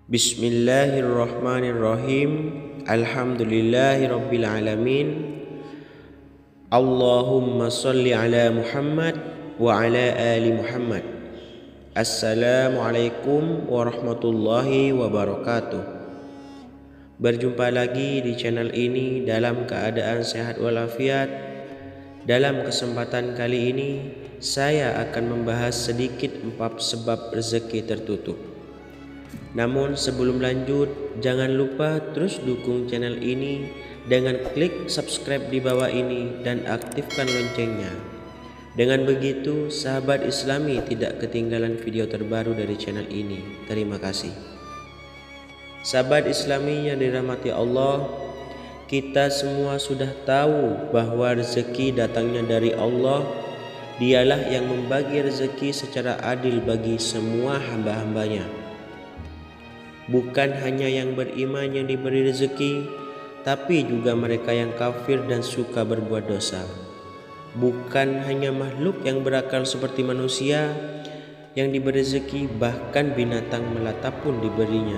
Bismillahirrahmanirrahim. Alhamdulillahirabbil alamin. Allahumma shalli ala Muhammad wa ala ali Muhammad. Assalamualaikum warahmatullahi wabarakatuh. Berjumpa lagi di channel ini dalam keadaan sehat walafiat. Dalam kesempatan kali ini saya akan membahas sedikit 4 sebab rezeki tertutup. Namun sebelum lanjut, jangan lupa terus dukung channel ini dengan klik subscribe di bawah ini dan aktifkan loncengnya. Dengan begitu, sahabat Islami tidak ketinggalan video terbaru dari channel ini. Terima kasih. Sahabat Islami yang dirahmati Allah, kita semua sudah tahu bahwa rezeki datangnya dari Allah. Dialah yang membagi rezeki secara adil bagi semua hamba-hambanya. Bukan hanya yang beriman yang diberi rezeki, tapi juga mereka yang kafir dan suka berbuat dosa. Bukan hanya makhluk yang berakal seperti manusia yang diberi rezeki, bahkan binatang melata pun diberinya.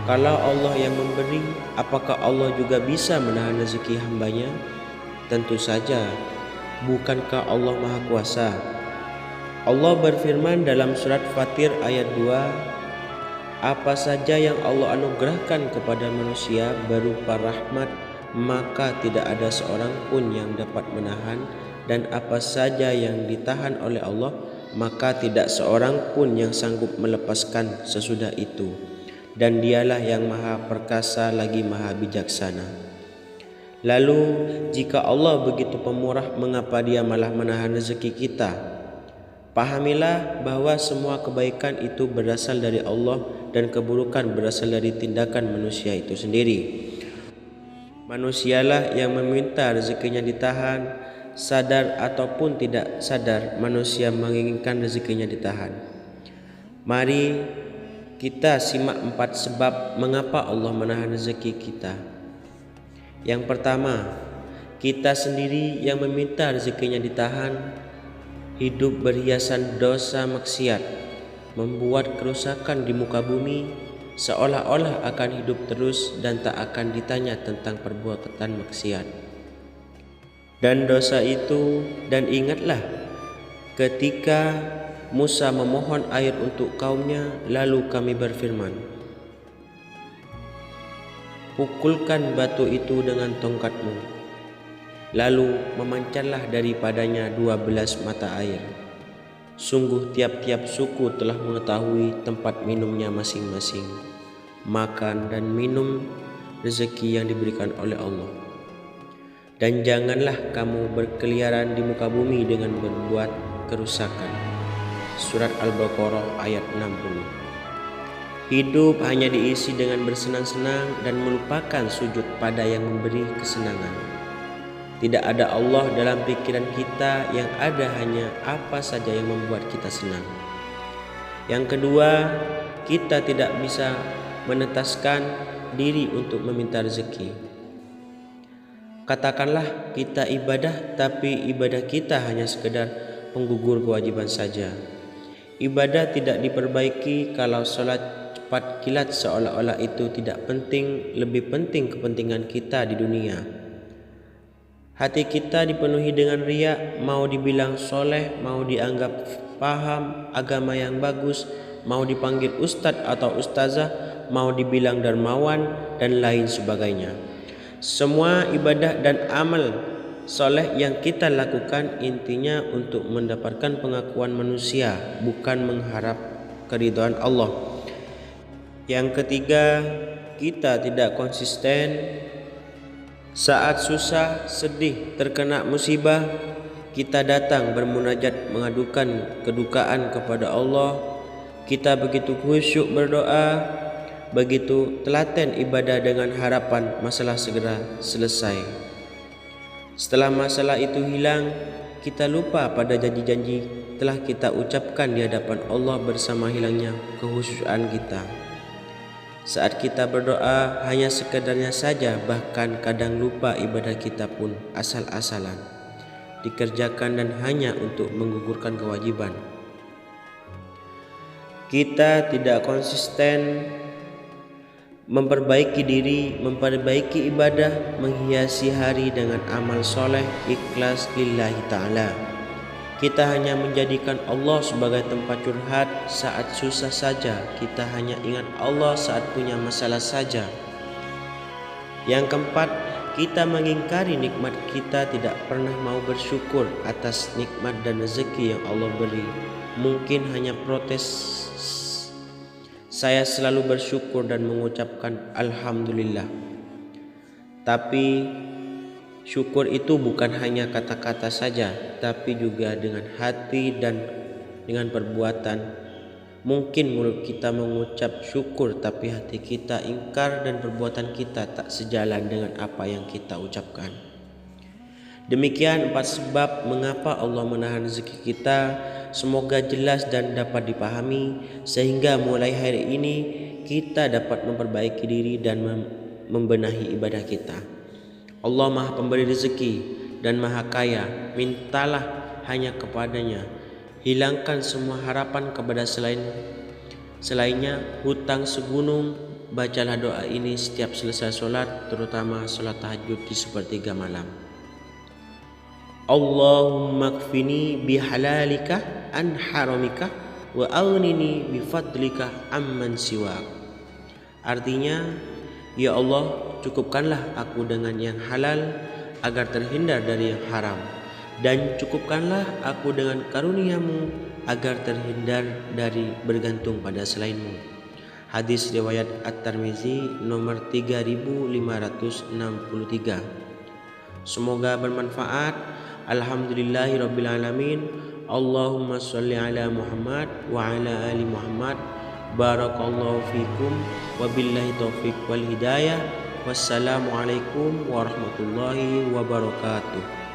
Kalau Allah yang memberi, apakah Allah juga bisa menahan rezeki hambanya? Tentu saja. Bukankah Allah Maha Kuasa? Allah berfirman dalam surat Fatir ayat 2, apa saja yang Allah anugerahkan kepada manusia berupa rahmat, maka tidak ada seorang pun yang dapat menahan, dan apa saja yang ditahan oleh Allah, maka tidak seorang pun yang sanggup melepaskan sesudah itu. Dan dialah yang maha perkasa lagi maha bijaksana. Lalu jika Allah begitu pemurah, mengapa dia malah menahan rezeki kita? Pahamilah bahwa semua kebaikan itu berasal dari Allah dan keburukan berasal dari tindakan manusia itu sendiri. Manusialah yang meminta rezekinya ditahan, sadar ataupun tidak sadar manusia menginginkan rezekinya ditahan. Mari kita simak 4 sebab mengapa Allah menahan rezeki kita. Yang pertama, kita sendiri yang meminta rezekinya ditahan. Hidup berhiasan dosa maksiat, membuat kerusakan di muka bumi, seolah-olah akan hidup terus dan tak akan ditanya tentang perbuatan maksiat dan dosa itu. Dan ingatlah ketika Musa memohon air untuk kaumnya, lalu kami berfirman, pukulkan batu itu dengan tongkatmu. Lalu memancarlah daripadanya 12 mata air. Sungguh tiap-tiap suku telah mengetahui tempat minumnya masing-masing. Makan dan minum rezeki yang diberikan oleh Allah. Dan janganlah kamu berkeliaran di muka bumi dengan berbuat kerusakan. Surat Al-Baqarah ayat 60. Hidup hanya diisi dengan bersenang-senang dan melupakan sujud pada yang memberi kesenangan. Tidak ada Allah dalam pikiran kita, yang ada hanya apa saja yang membuat kita senang. Yang kedua, kita tidak bisa menetaskan diri untuk meminta rezeki. Katakanlah kita ibadah, tapi ibadah kita hanya sekedar penggugur kewajiban saja. Ibadah tidak diperbaiki kalau sholat cepat kilat, seolah-olah itu tidak penting, lebih penting kepentingan kita di dunia. Hati kita dipenuhi dengan riya, mau dibilang soleh, mau dianggap paham agama yang bagus, mau dipanggil ustadz atau ustazah, mau dibilang dermawan, dan lain sebagainya. Semua ibadah dan amal soleh yang kita lakukan intinya untuk mendapatkan pengakuan manusia, bukan mengharap keridhaan Allah. Yang ketiga, kita tidak konsisten. Saat susah, sedih, terkena musibah, kita datang bermunajat mengadukan kedukaan kepada Allah. Kita begitu khusyuk berdoa, begitu telaten ibadah dengan harapan masalah segera selesai. Setelah masalah itu hilang, kita lupa pada janji-janji telah kita ucapkan di hadapan Allah bersama hilangnya kehusyukan kita. Saat kita berdoa hanya sekedarnya saja, bahkan kadang lupa ibadah kita pun asal-asalan dikerjakan dan hanya untuk menggugurkan kewajiban. Kita tidak konsisten memperbaiki diri, memperbaiki ibadah, menghiasi hari dengan amal soleh, ikhlas lillahi ta'ala. Kita hanya menjadikan Allah sebagai tempat curhat saat susah saja. Kita hanya ingat Allah saat punya masalah saja. Yang keempat, kita mengingkari nikmat. Kita tidak pernah mau bersyukur atas nikmat dan rezeki yang Allah beri. Mungkin hanya protes. Saya selalu bersyukur dan mengucapkan Alhamdulillah. Tapi syukur itu bukan hanya kata-kata saja, tapi juga dengan hati dan dengan perbuatan. Mungkin mulut kita mengucap syukur, tapi hati kita ingkar dan perbuatan kita tak sejalan dengan apa yang kita ucapkan. Demikian 4 sebab mengapa Allah menahan rezeki kita. Semoga jelas dan dapat dipahami, sehingga mulai hari ini kita dapat memperbaiki diri dan membenahi ibadah kita. Allah Maha Pemberi rezeki dan Maha Kaya. Mintalah hanya kepadanya. Hilangkan semua harapan kepada selainnya. Hutang segunung. Bacalah doa ini setiap selesai sholat, terutama sholat tahajud di sepertiga malam. Allahumma kfini bihalalika an haramika wa aghnini bifadlika amman siwak. Artinya, ya Allah, cukupkanlah aku dengan yang halal agar terhindar dari yang haram, dan cukupkanlah aku dengan karuniamu agar terhindar dari bergantung pada selainmu. Hadis riwayat At-Tirmizi nomor 3563. Semoga bermanfaat. Alhamdulillahirabbil alamin. Allahumma sholli ala Muhammad wa ala ali Muhammad. Barakallahu fikum wa billahi taufiq wal hidayah. Wassalamualaikum warahmatullahi wabarakatuh.